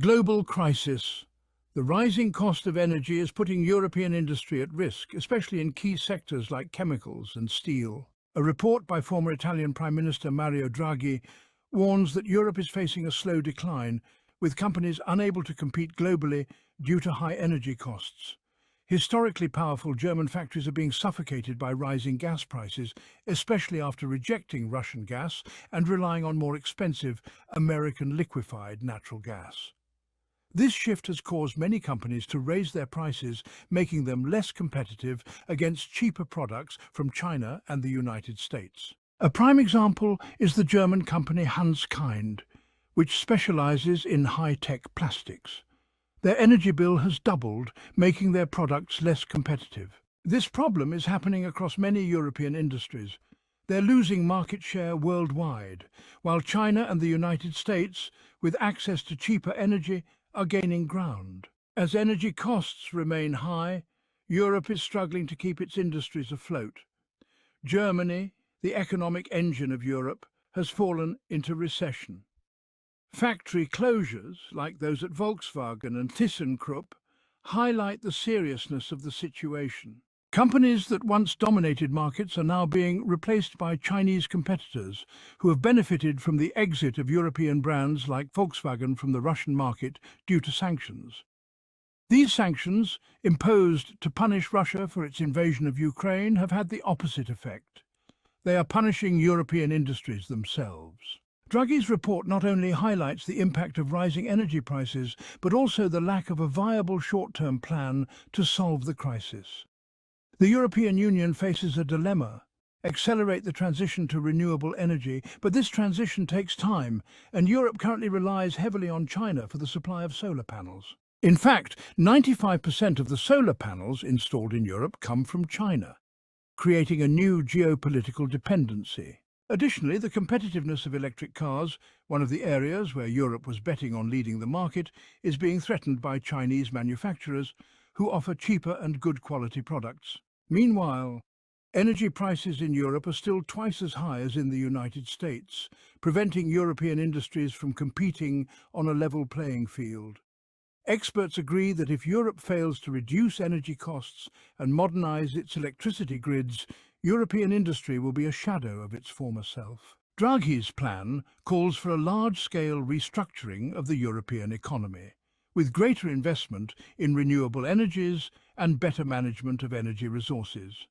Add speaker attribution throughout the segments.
Speaker 1: Global crisis. The rising cost of energy is putting European industry at risk, especially in key sectors like chemicals and steel. A report by former Italian Prime Minister Mario Draghi warns that Europe is facing a slow decline, with companies unable to compete globally due to high energy costs. Historically powerful German factories are being suffocated by rising gas prices, especially after rejecting Russian gas and relying on more expensive American liquefied natural gas. This shift has caused many companies to raise their prices, making them less competitive against cheaper products from China and the United States. A prime example is the German company Hanskind, which specializes in high-tech plastics. Their energy bill has doubled, making their products less competitive. This problem is happening across many European industries. They're losing market share worldwide, while China and the United States, with access to cheaper energy, are gaining ground. As energy costs remain high, Europe is struggling to keep its industries afloat. Germany, the economic engine of Europe, has fallen into recession. Factory closures, like those at Volkswagen and ThyssenKrupp, highlight the seriousness of the situation. Companies that once dominated markets are now being replaced by Chinese competitors who have benefited from the exit of European brands like Volkswagen from the Russian market due to sanctions. These sanctions, imposed to punish Russia for its invasion of Ukraine, have had the opposite effect. They are punishing European industries themselves. Draghi's report not only highlights the impact of rising energy prices, but also the lack of a viable short-term plan to solve the crisis. The European Union faces a dilemma: accelerate the transition to renewable energy, but this transition takes time, and Europe currently relies heavily on China for the supply of solar panels. In fact, 95% of the solar panels installed in Europe come from China, creating a new geopolitical dependency. Additionally, the competitiveness of electric cars, one of the areas where Europe was betting on leading the market, is being threatened by Chinese manufacturers who offer cheaper and good quality products. Meanwhile, energy prices in Europe are still twice as high as in the United States, preventing European industries from competing on a level playing field. Experts agree that if Europe fails to reduce energy costs and modernize its electricity grids, European industry will be a shadow of its former self. Draghi's plan calls for a large-scale restructuring of the European economy, with greater investment in renewable energies and better management of energy resources.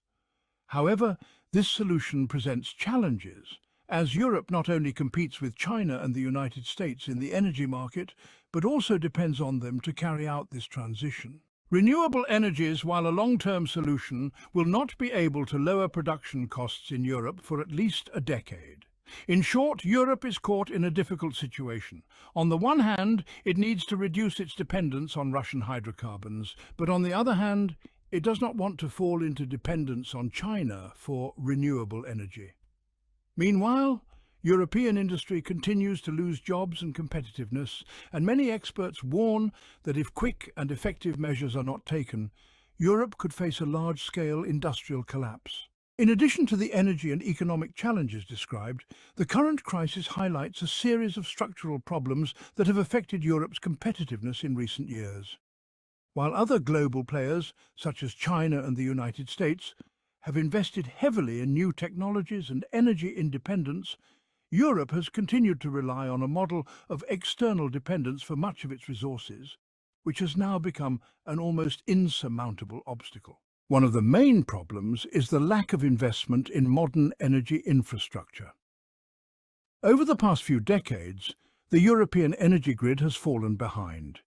Speaker 1: However, this solution presents challenges, as Europe not only competes with China and the United States in the energy market, but also depends on them to carry out this transition. Renewable energies, while a long-term solution, will not be able to lower production costs in Europe for at least a decade. In short, Europe is caught in a difficult situation. On the one hand, it needs to reduce its dependence on Russian hydrocarbons, but on the other hand, it does not want to fall into dependence on China for renewable energy. Meanwhile, European industry continues to lose jobs and competitiveness, and many experts warn that if quick and effective measures are not taken, Europe could face a large-scale industrial collapse. In addition to the energy and economic challenges described, the current crisis highlights a series of structural problems that have affected Europe's competitiveness in recent years. While other global players, such as China and the United States, have invested heavily in new technologies and energy independence, Europe has continued to rely on a model of external dependence for much of its resources, which has now become an almost insurmountable obstacle. One of the main problems is the lack of investment in modern energy infrastructure. Over the past few decades, the European energy grid has fallen behind.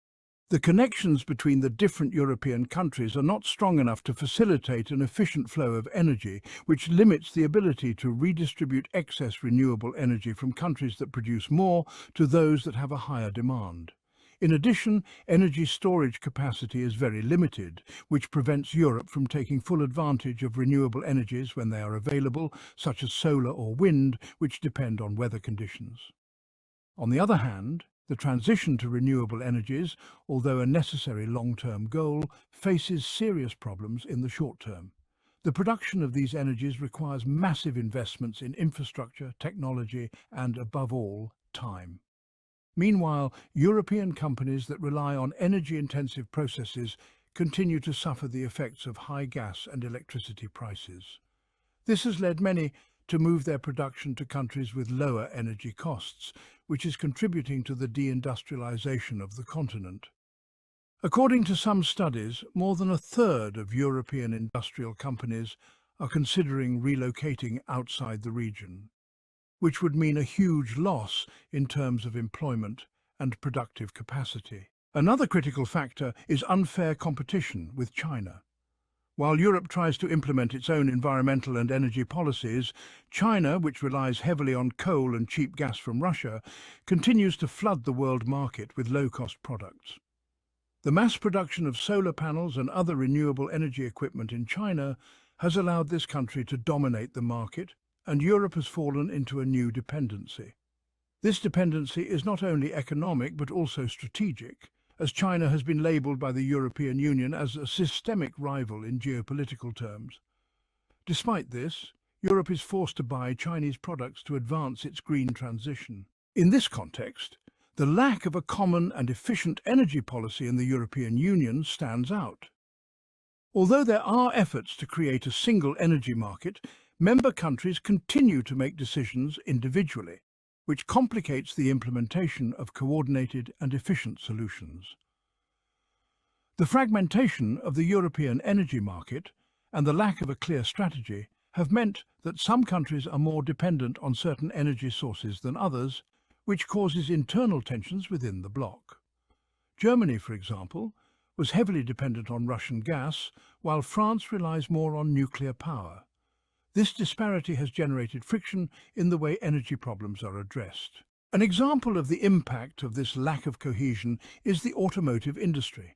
Speaker 1: The connections between the different European countries are not strong enough to facilitate an efficient flow of energy, which limits the ability to redistribute excess renewable energy from countries that produce more to those that have a higher demand. In addition, energy storage capacity is very limited, which prevents Europe from taking full advantage of renewable energies when they are available, such as solar or wind, which depend on weather conditions. On the other hand, the transition to renewable energies, although a necessary long-term goal, faces serious problems in the short term. The production of these energies requires massive investments in infrastructure, technology, and, above all, time. Meanwhile, European companies that rely on energy-intensive processes continue to suffer the effects of high gas and electricity prices. This has led many to move their production to countries with lower energy costs, which is contributing to the deindustrialization of the continent. According to some studies, more than a third of European industrial companies are considering relocating outside the region, which would mean a huge loss in terms of employment and productive capacity. Another critical factor is unfair competition with China. While Europe tries to implement its own environmental and energy policies, China, which relies heavily on coal and cheap gas from Russia, continues to flood the world market with low-cost products. The mass production of solar panels and other renewable energy equipment in China has allowed this country to dominate the market, and Europe has fallen into a new dependency. This dependency is not only economic but also strategic, as China has been labelled by the European Union as a systemic rival in geopolitical terms. Despite this, Europe is forced to buy Chinese products to advance its green transition. In this context, the lack of a common and efficient energy policy in the European Union stands out. Although there are efforts to create a single energy market, member countries continue to make decisions individually, which complicates the implementation of coordinated and efficient solutions. The fragmentation of the European energy market and the lack of a clear strategy have meant that some countries are more dependent on certain energy sources than others, which causes internal tensions within the bloc. Germany, for example, was heavily dependent on Russian gas, while France relies more on nuclear power. This disparity has generated friction in the way energy problems are addressed. An example of the impact of this lack of cohesion is the automotive industry.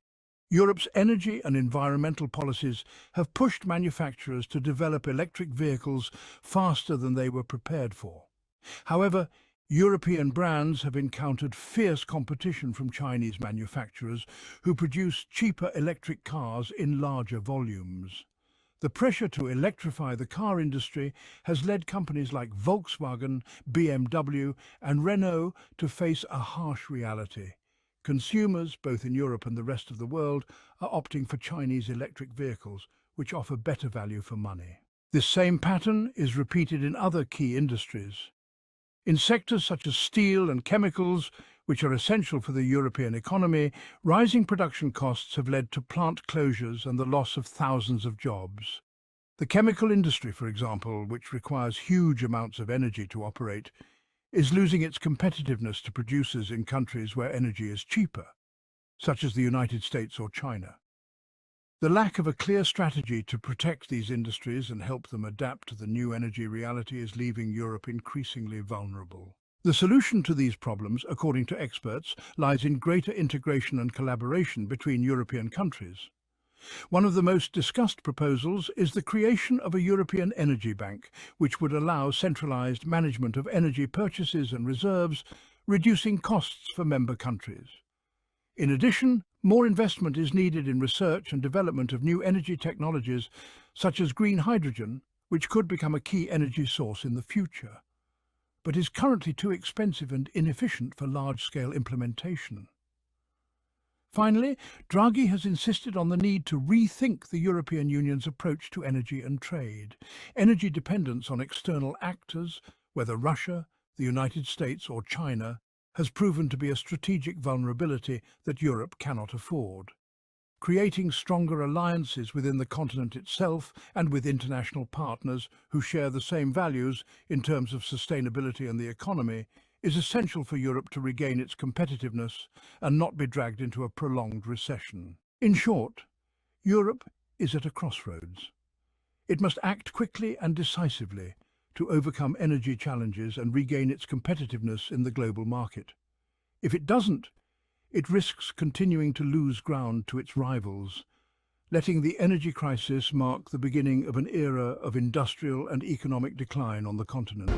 Speaker 1: Europe's energy and environmental policies have pushed manufacturers to develop electric vehicles faster than they were prepared for. However, European brands have encountered fierce competition from Chinese manufacturers who produce cheaper electric cars in larger volumes. The pressure to electrify the car industry has led companies like Volkswagen, BMW and Renault to face a harsh reality. Consumers, both in Europe and the rest of the world, are opting for Chinese electric vehicles, which offer better value for money. This same pattern is repeated in other key industries. In sectors such as steel and chemicals, which are essential for the European economy, rising production costs have led to plant closures and the loss of thousands of jobs. The chemical industry, for example, which requires huge amounts of energy to operate, is losing its competitiveness to producers in countries where energy is cheaper, such as the United States or China. The lack of a clear strategy to protect these industries and help them adapt to the new energy reality is leaving Europe increasingly vulnerable. The solution to these problems, according to experts, lies in greater integration and collaboration between European countries. One of the most discussed proposals is the creation of a European energy bank, which would allow centralized management of energy purchases and reserves, reducing costs for member countries. In addition, more investment is needed in research and development of new energy technologies, such as green hydrogen, which could become a key energy source in the future, but is currently too expensive and inefficient for large-scale implementation. Finally, Draghi has insisted on the need to rethink the European Union's approach to energy and trade. Energy dependence on external actors, whether Russia, the United States or China, has proven to be a strategic vulnerability that Europe cannot afford. Creating stronger alliances within the continent itself and with international partners who share the same values in terms of sustainability and the economy is essential for Europe to regain its competitiveness and not be dragged into a prolonged recession. In short, Europe is at a crossroads. It must act quickly and decisively to overcome energy challenges and regain its competitiveness in the global market. If it doesn't, it risks continuing to lose ground to its rivals, letting the energy crisis mark the beginning of an era of industrial and economic decline on the continent.